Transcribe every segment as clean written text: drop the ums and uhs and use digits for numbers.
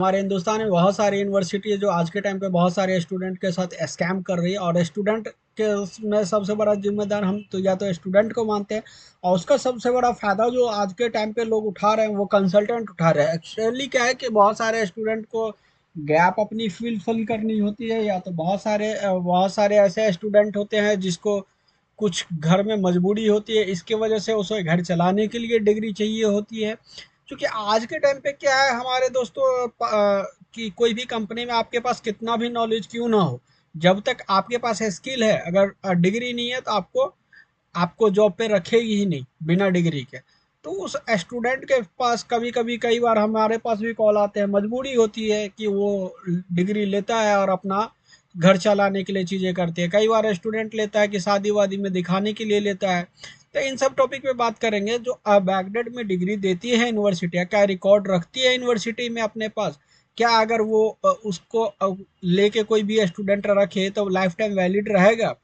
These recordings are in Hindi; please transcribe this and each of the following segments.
हमारे हिंदुस्तान में बहुत सारी यूनिवर्सिटी है जो आज के टाइम पे बहुत सारे स्टूडेंट के साथ स्कैम कर रही है और स्टूडेंट के उसमें सबसे बड़ा जिम्मेदार हम तो या तो स्टूडेंट को मानते हैं और उसका सबसे बड़ा फायदा जो आज के टाइम पे लोग उठा रहे हैं वो कंसल्टेंट उठा रहे हैं। एक्चुअली क्या है कि बहुत सारे स्टूडेंट को गैप अपनी फिल करनी होती है या तो बहुत सारे ऐसे स्टूडेंट होते हैं जिसको कुछ घर में मजबूरी होती है, इसकी वजह से उसे घर चलाने के लिए डिग्री चाहिए होती है। क्योंकि आज के टाइम पे क्या है हमारे दोस्तों कि कोई भी कंपनी में आपके पास कितना भी नॉलेज क्यों ना हो, जब तक आपके पास स्किल है, अगर डिग्री नहीं है तो आपको आपको जॉब पे रखेगी ही नहीं बिना डिग्री के। तो उस स्टूडेंट के पास कभी कभी कई बार हमारे पास भी कॉल आते हैं, मजबूरी होती है कि वो डिग्री लेता है और अपना घर चलाने के लिए चीज़ें करते हैं। कई बार स्टूडेंट लेता है कि शादी वादी में दिखाने के लिए लेता है। तो इन सब टॉपिक पे बात करेंगे। जो बैकडेट में डिग्री देती है यूनिवर्सिटियाँ, क्या रिकॉर्ड रखती है यूनिवर्सिटी में अपने पास? क्या अगर वो उसको लेके कोई भी स्टूडेंट रखे तो लाइफ टाइम वैलिड रहेगा?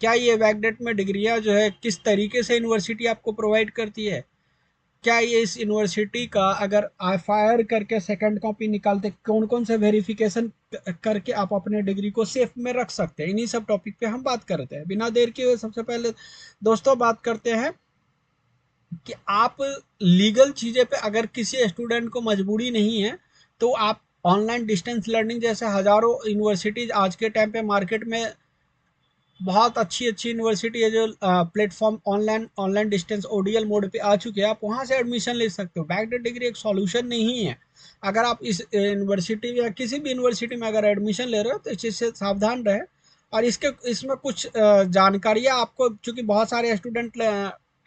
क्या ये वैकडेट में डिग्रियाँ जो है किस तरीके से यूनिवर्सिटी आपको प्रोवाइड करती है? क्या ये इस यूनिवर्सिटी का अगर एफआईआर करके सेकंड कॉपी निकालते, कौन कौन से वेरिफिकेशन करके आप अपने डिग्री को सेफ में रख सकते हैं? इन्हीं सब टॉपिक पे हम बात करते हैं। बिना देर के सबसे पहले दोस्तों बात करते हैं कि आप लीगल चीज़ें पे, अगर किसी स्टूडेंट को मजबूरी नहीं है तो आप ऑनलाइन डिस्टेंस लर्निंग जैसे हज़ारों यूनिवर्सिटीज़ आज के टाइम पे मार्केट में बहुत अच्छी अच्छी यूनिवर्सिटी है जो platform online online distance ODL mode पे आ चुके हैं, आप वहाँ से एडमिशन ले सकते हो। बैकडेट डिग्री एक सॉल्यूशन नहीं है। अगर आप इस यूनिवर्सिटी या किसी भी यूनिवर्सिटी में अगर एडमिशन ले रहे हो तो इस चीज़ से सावधान रहे। और इसके इसमें कुछ जानकारियाँ आपको, चूँकि बहुत सारे स्टूडेंट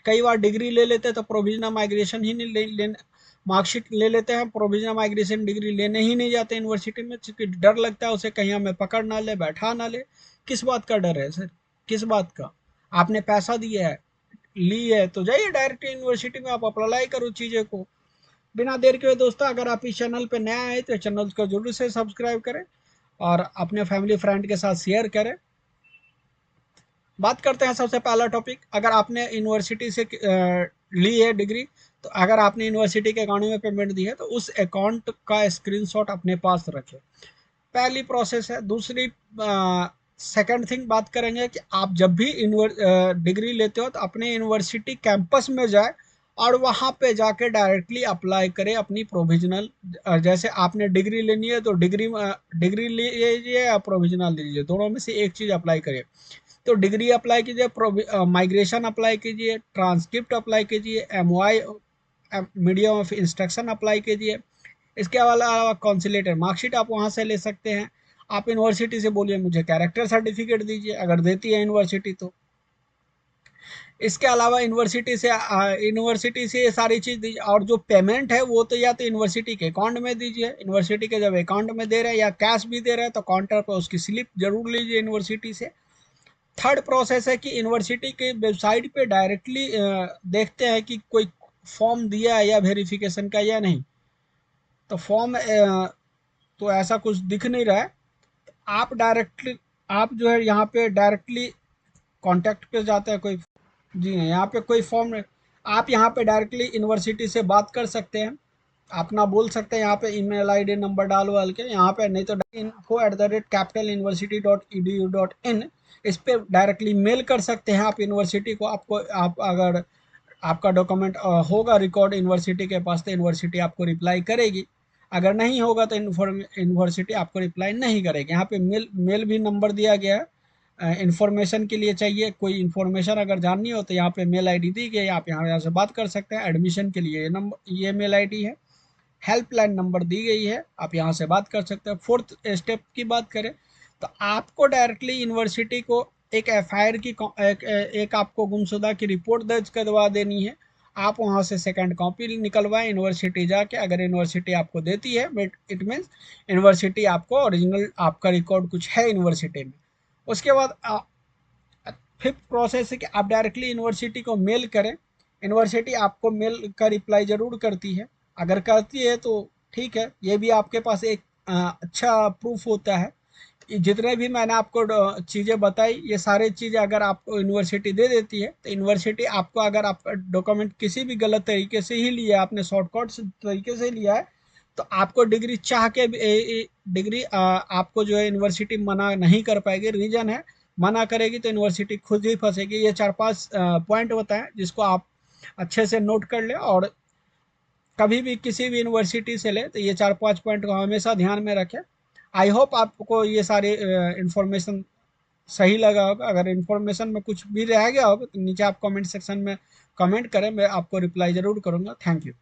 कई बार डिग्री ले लेते हैं तो प्रोविजनल माइग्रेशन ही नहीं ले मार्कशीट ले लेते हैं, प्रोविजनल माइग्रेशन डिग्री लेने ही नहीं जाते यूनिवर्सिटी में, क्योंकि डर लगता है उसे कहीं हमें पकड़ ना ले, बैठा ना ले। किस बात का डर है सर? किस बात का? आपने पैसा दिया है, ली है तो जाइए डायरेक्ट यूनिवर्सिटी में आप अप्लाई करो चीज़ें को। बिना देर के हुए दोस्तों, अगर आप इस चैनल पे नया आए तो चैनल को जरूर से सब्सक्राइब करें और अपने फैमिली फ्रेंड के साथ शेयर करें। बात करते हैं सबसे पहला टॉपिक। अगर आपने यूनिवर्सिटी से ली है डिग्री, तो अगर आपने यूनिवर्सिटी के अकाउंट में पेमेंट दी है तो उस अकाउंट का स्क्रीनशॉट अपने पास रखें। पहली प्रोसेस है। दूसरी सेकंड थिंग बात करेंगे कि आप जब भी डिग्री लेते हो तो अपने यूनिवर्सिटी कैंपस में जाए और वहाँ पे जाके डायरेक्टली अप्लाई करें अपनी प्रोविजनल। जैसे आपने डिग्री लेनी है तो डिग्री लीजिए या प्रोविजनल लीजिए, दोनों में से एक चीज़ अप्लाई करिए। तो डिग्री अप्लाई कीजिए, माइग्रेशन अप्लाई कीजिए, ट्रांसक्रिप्ट अप्लाई कीजिए, MOI medium of instruction apply कीजिए। इसके अलावा कॉन्सिलेटर मार्कशीट आप वहाँ से ले सकते हैं। आप यूनिवर्सिटी से बोलिए मुझे कैरेक्टर सर्टिफिकेट दीजिए, अगर देती है यूनिवर्सिटी तो। इसके अलावा यूनिवर्सिटी से ये सारी चीज़ दीजिए। और जो पेमेंट है वो तो या तो यूनिवर्सिटी के अकाउंट में दीजिए, यूनिवर्सिटी के जब अकाउंट में दे रहे हैं या कैश भी दे रहे हैं तो काउंटर पर उसकी स्लिप जरूर लीजिए यूनिवर्सिटी से। थर्ड प्रोसेस है कि यूनिवर्सिटी के वेबसाइट पे डायरेक्टली देखते हैं कि कोई फॉर्म दिया है या वेरिफिकेशन का या नहीं। तो फॉर्म तो ऐसा कुछ दिख नहीं रहा है। आप डायरेक्टली, आप जो है यहाँ पे डायरेक्टली कांटेक्ट पे जाते हैं कोई। जी नहीं, यहाँ पे कोई फॉर्म नहीं। आप यहाँ पे डायरेक्टली यूनिवर्सिटी से बात कर सकते हैं, अपना बोल सकते हैं यहाँ पे ईमेल आईडी नंबर डाल वाल के यहाँ पे, नहीं तो info@capitaluniversity.edu.in इस पे डायरेक्टली मेल कर सकते हैं आप यूनिवर्सिटी को। आपको आप अगर आपका डॉक्यूमेंट होगा रिकॉर्ड यूनिवर्सिटी के पास तो यूनिवर्सिटी आपको रिप्लाई करेगी। अगर नहीं होगा तो यूनिवर्सिटी आपको रिप्लाई नहीं करेगी। यहाँ पे मेल मेल भी नंबर दिया गया है। इंफॉर्मेशन के लिए चाहिए, कोई इन्फॉर्मेशन अगर जाननी हो तो यहाँ पे मेल आईडी दी गई है, आप यहाँ से बात कर सकते हैं। एडमिशन के लिए ये नंबर, ये मेल आईडी है। हेल्पलाइन नंबर दी गई है, आप यहाँ से बात कर सकते हैं। फोर्थ स्टेप की बात करें तो आपको डायरेक्टली यूनिवर्सिटी को एक एफआईआर की एक आपको गुमशुदा की रिपोर्ट दर्ज करवा देनी है। आप वहाँ से सेकंड कॉपी निकलवाएं यूनिवर्सिटी जाके। अगर यूनिवर्सिटी आपको देती है, इट मीन्स यूनिवर्सिटी आपको ओरिजिनल आपका रिकॉर्ड कुछ है यूनिवर्सिटी में। उसके बाद फिफ्थ प्रोसेस है कि आप डायरेक्टली यूनिवर्सिटी को मेल करें। यूनिवर्सिटी आपको मेल का रिप्लाई ज़रूर करती है। अगर करती है तो ठीक है, ये भी आपके पास एक अच्छा प्रूफ होता है। जितने भी मैंने आपको चीज़ें बताई, ये सारी चीज़ें अगर आपको यूनिवर्सिटी दे देती है तो यूनिवर्सिटी आपको, अगर आपका डॉक्यूमेंट किसी भी गलत तरीके से ही लिया है, आपने शॉर्टकट तरीके से लिया है, तो आपको डिग्री चाह के भी डिग्री आपको जो है यूनिवर्सिटी मना नहीं कर पाएगी। रीजन है, मना करेगी तो यूनिवर्सिटी खुद ही फंसेगी। ये 4-5 पॉइंट होता है जिसको आप अच्छे से नोट कर ले, और कभी भी किसी भी यूनिवर्सिटी से ले तो ये 4-5 पॉइंट को हमेशा ध्यान में रखें। आई होप आपको ये सारी इंफॉर्मेशन सही लगा होगा। अगर इंफॉर्मेशन में कुछ भी रह गया होगा तो नीचे आप कमेंट सेक्शन में कमेंट करें, मैं आपको रिप्लाई ज़रूर करूँगा। Thank you.